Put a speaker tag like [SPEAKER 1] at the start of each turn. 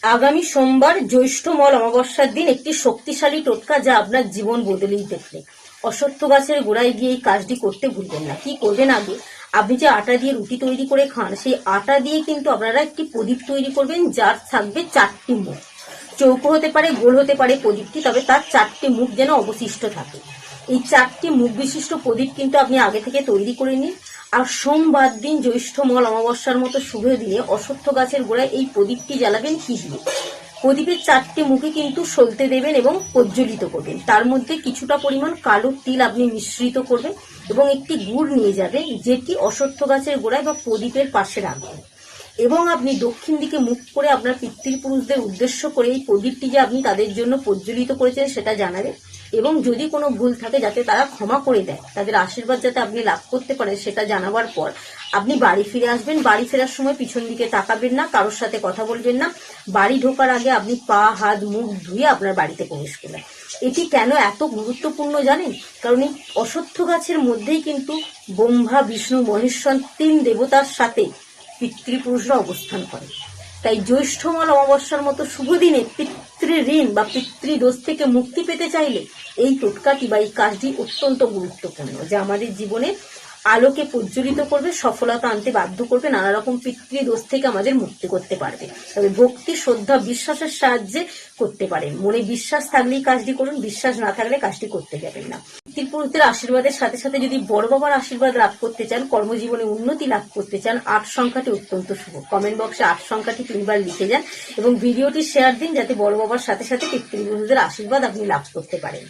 [SPEAKER 1] আগামী সোমবার জ্যৈষ্ঠ মল অমাবস্যার দিন একটি শক্তিশালী টোটকা, যা আপনার জীবন বদলেই দেখবে। অশ্বত্থ গাছের গোড়ায় গিয়ে এই কাজটি করতে ভুলবেন না। কি করবেন, আগে আপনি যে আটা দিয়ে রুটি তৈরি করে খান, সেই আটা দিয়ে কিন্তু আপনারা একটি প্রদীপ তৈরি করবেন, যার থাকবে 4টি মুখ। চৌকো হতে পারে, গোল হতে পারে প্রদীপটি, তবে তার 4টি মুখ যেন অবশিষ্ট থাকে। এই 4টি মুখ বিশিষ্ট প্রদীপ কিন্তু আপনি আগে থেকে তৈরি করে নিন। আর সোমবার দিন জ্যৈষ্ঠ মল অমাবস্যার মতো শুভ দিনে অশ্বত্থ গাছের গোড়ায় এই প্রদীপটি জ্বালাবেন। কি দিয়ে? প্রদীপের 4টি মুখে কিন্তু সলতে দেবেন এবং প্রজ্বলিত করবেন। তার মধ্যে কিছুটা পরিমাণ কালো তিল আপনি মিশ্রিত করবেন এবং একটি গুড় নিয়ে যাবেন, যেটি অশ্বত্থ গাছের গোড়ায় বা প্রদীপের পাশে রাখবেন। এবং আপনি দক্ষিণ দিকে মুখ করে আপনার পিতৃপুরুষদের উদ্দেশ্য করে এই প্রদীপটি যে আপনি তাদের জন্য প্রজ্বলিত করেছেন সেটা জানাবেন। এবং যদি কোনো ভুল থাকে যাতে তারা ক্ষমা করে দেয়, তাদের আশীর্বাদ যাতে আপনি লাভ করতে পারেন সেটা জানাবার পর আপনি বাড়ি ফিরে আসবেন। বাড়ি ফেরার সময় পিছন দিকে তাকাবেন না, কারোর সাথে কথা বলবেন না। বাড়ি ঢোকার আগে আপনি পা হাত মুখ ধুয়ে আপনার বাড়িতে প্রবেশ করবেন। এটি কেন এত গুরুত্বপূর্ণ জানেন? কারণ এই অশ্বত্থ গাছের মধ্যেই কিন্তু ব্রহ্মা বিষ্ণু মহেশ্বর 3 দেবতার সাথে পিতৃপুরুষরা অবস্থান করে। তাই জ্যৈষ্ঠমাল অমাবস্যার মতো শুভ দিনে পিতৃঋণ বা পিতৃদোষ থেকে মুক্তি পেতে চাইলে এই টোটকাটি বা এই কাজটি অত্যন্ত গুরুত্বপূর্ণ, যা আমাদের জীবনে আলোকে প্রজ্বলিত করবে, সফলতা আনতে বাধ্য করবে, নানা রকম পিতৃদোষ থেকে আমাদের মুক্তি করতে পারবে। তবে ভক্তি, শ্রদ্ধা, বিশ্বাসের সাহায্যে করতে পারেন। মনে বিশ্বাস থাকলেই কাজটি করুন, বিশ্বাস না থাকলে কাজটি করতে যাবেন না। পিতৃপুরুষদের আশীর্বাদের সাথে সাথে যদি বড় বাবার আশীর্বাদ লাভ করতে চান, কর্মজীবনে উন্নতি লাভ করতে চান, 8 সংখ্যাটি অত্যন্ত শুভ। কমেন্ট বক্সে 8 সংখ্যাটি 3বার লিখে যান এবং ভিডিওটি শেয়ার দিন, যাতে বড় বাবার সাথে সাথে পিতৃপুরুষদের আশীর্বাদ আপনি লাভ করতে পারেন।